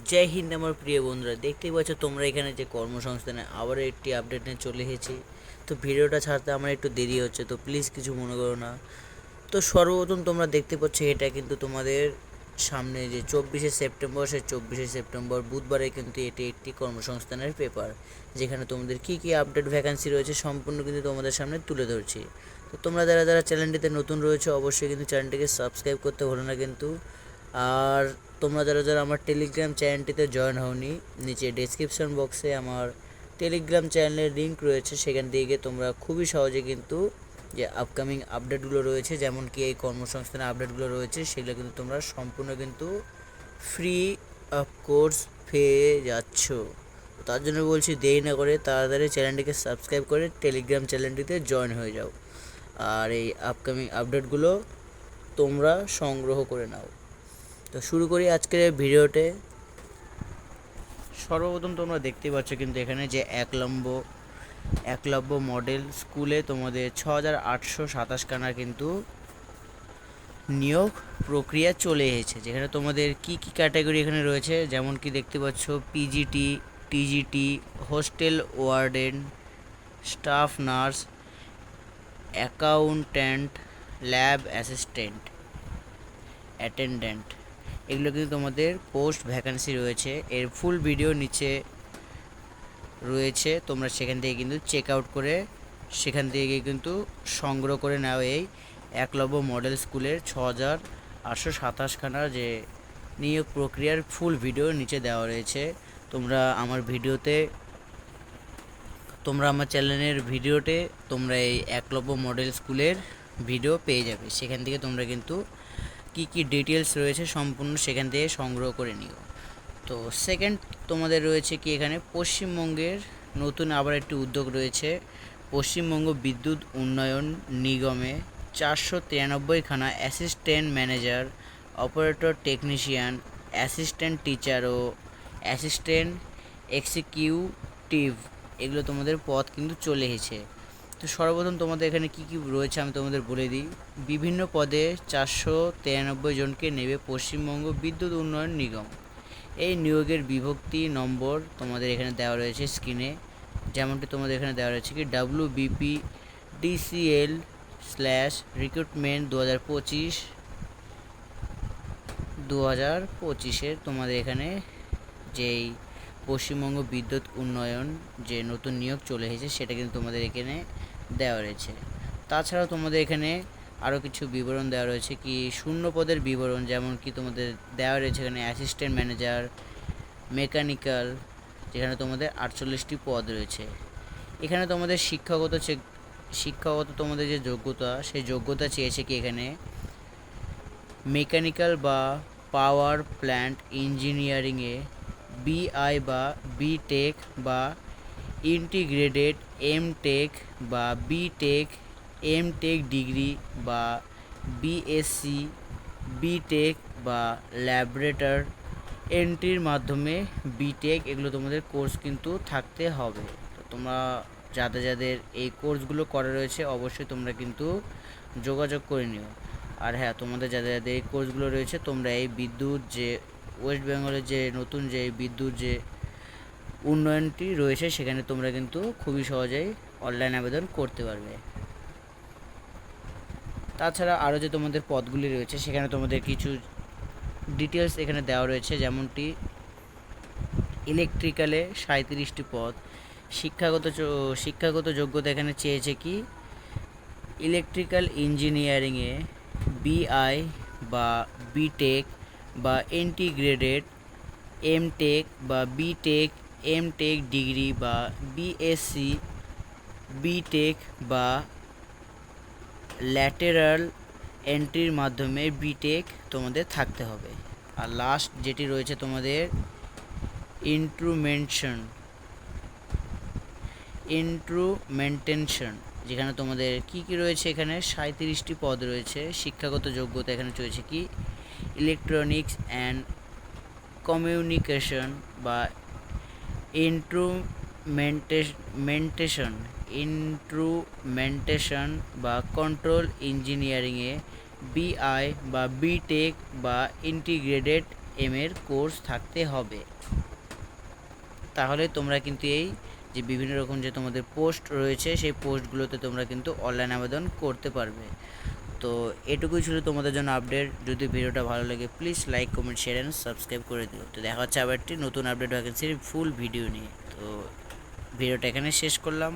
জয় হিন্দ আমার প্রিয় বন্ধুরা, দেখতেই পাচ্ছ তোমরা এখানে যে কর্মসংস্থানে আবার একটি আপডেট নিয়ে চলে এসেছি। তো ভিডিওটা ছাড়তে আমার একটু দেরি হচ্ছে, তো প্লিজ কিছু মনে করো না। তো সর্বপ্রথম তোমরা দেখতে পাচ্ছ এটা কিন্তু তোমাদের সামনে যে 24শে সেপ্টেম্বর, সেই 24শে সেপ্টেম্বর বুধবারে কিন্তু এটি একটি কর্মসংস্থানের পেপার, যেখানে তোমাদের কী কী আপডেট ভ্যাকান্সি রয়েছে সম্পূর্ণ কিন্তু তোমাদের সামনে তুলে ধরছি। তো তোমরা যারা যারা চ্যানেলটিতে নতুন রয়েছে অবশ্যই কিন্তু চ্যানেলটিকে সাবস্ক্রাইব করতে ভুলো না কিন্তু। আর তোমরা যারা যারা আমার টেলিগ্রাম চ্যানেলটিতে জয়েন হওনি, নিচে ডেসক্রিপশন বক্সে আমার টেলিগ্রাম চ্যানেলের লিঙ্ক রয়েছে, সেখান থেকে গিয়ে তোমরা খুবই সহজে কিন্তু যে আপকামিং আপডেটগুলো রয়েছে, যেমন কি এই কর্মসংস্থানের আপডেটগুলো রয়েছে, সেগুলো কিন্তু তোমরা সম্পূর্ণ কিন্তু ফ্রি অফ কোর্স পেয়ে যাচ্ছ। তার জন্য বলছি দেরি না করে তাড়াতাড়ি চ্যানেলটিকে সাবস্ক্রাইব করে টেলিগ্রাম চ্যানেলটিতে জয়েন হয়ে যাও, আর এই আপকামিং আপডেটগুলো তোমরা সংগ্রহ করে নাও। তো শুরু করি আজকের ভিডিওতে। সর্বপ্রথম তোমরা দেখতেই পাচ্ছ কিন্তু এখানে যে একলব্য মডেল স্কুলে তোমাদের 6827 খানা কিন্তু নিয়োগ প্রক্রিয়া চলে এসেছে, যেখানে তোমাদের কি কি ক্যাটাগরি এখানে রয়েছে, যেমন কি দেখতে পাচ্ছ PGT, TGT, hostel warden, staff nurse, accountant, lab assistant, attendant, এগুলো কিন্তু তোমাদের পোস্ট ভ্যাকান্সি রয়েছে। এর ফুল ভিডিও নিচে রয়েছে, তোমরা সেখান থেকে কিন্তু চেক আউট করে সেখান থেকে কিন্তু সংগ্রহ করে নাও এই একলব্য মডেল স্কুলের 6827খানা যে নিয়োগ প্রক্রিয়ার ফুল ভিডিও নিচে দেওয়া রয়েছে। তোমরা আমার চ্যানেলের ভিডিওতে তোমরা এই একলব্য মডেল স্কুলের ভিডিও পেয়ে যাবে, সেখান থেকে তোমরা কিন্তু কি কি ডিটেলস রয়েছে সম্পূর্ণ সেখান থেকে সংগ্রহ করে নিও। তো সেকেন্ড তোমাদের রয়েছে কি এখানে পশ্চিমবঙ্গের নতুন আবার একটি উদ্যোগ রয়েছে, পশ্চিমবঙ্গ বিদ্যুৎ উন্নয়ন নিগমে 493খানা assistant manager, operator technician, assistant teacher ও অ্যাসিস্ট্যান্ট এক্সিকিউটিভ, এগুলো তোমাদের পদ কিন্তু চলে এসেছে। তো সর্বপ্রথম তোমাদের এখানে কি কি রয়েছে আমি তোমাদের বলে দিই। বিভিন্ন পদে 493 জনকে নেবে পশ্চিমবঙ্গ বিদ্যুৎ উন্নয়ন নিগম। এই নিয়োগের বিভক্তি নম্বর তোমাদের এখানে দেওয়া রয়েছে স্ক্রিনে, যেমনটি তোমাদের এখানে দেওয়া রয়েছে কি WBP DCL স্ল্যাশ রিক্রুটমেন্ট 2025-2025-এর তোমাদের এখানে যেই পশ্চিমবঙ্গ বিদ্যুৎ উন্নয়ন যে নতুন নিয়োগ চলে এসেছে সেটা কিন্তু তোমাদের এখানে দেওয়া রয়েছে। তাছাড়াও তোমাদের এখানে আরও কিছু বিবরণ দেওয়া রয়েছে কি শূন্য পদের বিবরণ, যেমন কি তোমাদের দেওয়া রয়েছে এখানে অ্যাসিস্ট্যান্ট ম্যানেজার মেকানিক্যাল, যেখানে তোমাদের 48টি পদ রয়েছে। এখানে তোমাদের শিক্ষাগত তোমাদের যে যোগ্যতা, সেই যোগ্যতা চেয়েছে কি এখানে মেকানিক্যাল বা পাওয়ার প্ল্যান্ট ইঞ্জিনিয়ারিংয়ে BI বা BTech বা ইন্টিগ্রেটেড MTech বা BTech MTech ডিগ্রি বা BSc BTech বা ল্যাবরেটর এন্ট্রির মাধ্যমে BTech, এগুলো তোমাদের কোর্স কিন্তু থাকতে হবে। তো তোমরা যাদের যাদের এই কোর্সগুলো করা রয়েছে অবশ্যই তোমরা কিন্তু যোগাযোগ করে নিও। আর হ্যাঁ, তোমাদের যাদের যাদের এই কোর্সগুলো রয়েছে তোমরা এই বিদ্যুৎ যে ওয়েস্ট বেঙ্গলের যে নতুন যে বিদ্যুৎ যে উন্নয়নটি রয়েছে সেখানে তোমরা কিন্তু খুবই সহজেই অনলাইন আবেদন করতে পারবে। তাছাড়া আরও যে তোমাদের পদগুলি রয়েছে সেখানে তোমাদের কিছু ডিটেলস এখানে দেওয়া রয়েছে, যেমনটি ইলেকট্রিক্যালে 37টি পদ। শিক্ষাগত যোগ্যতা এখানে চেয়েছে কি ইলেকট্রিক্যাল ইঞ্জিনিয়ারিংয়ে BI বা BTech বা ইন্টিগ্রেটেড MTech বা BTech MTech ডিগ্রি বা BSc BTech বা ল্যাটেরাল এন্ট্রির মাধ্যমে BTech তোমাদের থাকতে হবে। আর লাস্ট যেটি রয়েছে তোমাদের ইন্ট্রুমেন্টেশন, যেখানে তোমাদের কি কি রয়েছে এখানে 37টি পদ রয়েছে। শিক্ষাগত যোগ্যতা এখানে চলেছে কি ইলেকট্রনিক্স অ্যান্ড কমিউনিকেশন বা ইন্ট্রুমেন্টেশন বা কন্ট্রোল ইঞ্জিনিয়ারিংয়ে BI বা BTech বা ইন্টিগ্রেটেড এর কোর্স থাকতে হবে। তাহলে তোমরা কিন্তু এই যে বিভিন্ন রকম যে তোমাদের পোস্ট রয়েছে সেই পোস্টগুলোতে তোমরা কিন্তু অনলাইন আবেদন করতে পারবে। তো এটুকুই ছিল তোমাদের জন্য আপডেট। যদি ভিডিওটা ভালো লাগে please like comment share and subscribe করে দিও। তো দেখা হচ্ছে আবার একটি নতুন আপডেট ভ্যাকেন্সির ফুল ভিডিও নিয়ে। তো ভিডিওটা এখানে শেষ করলাম।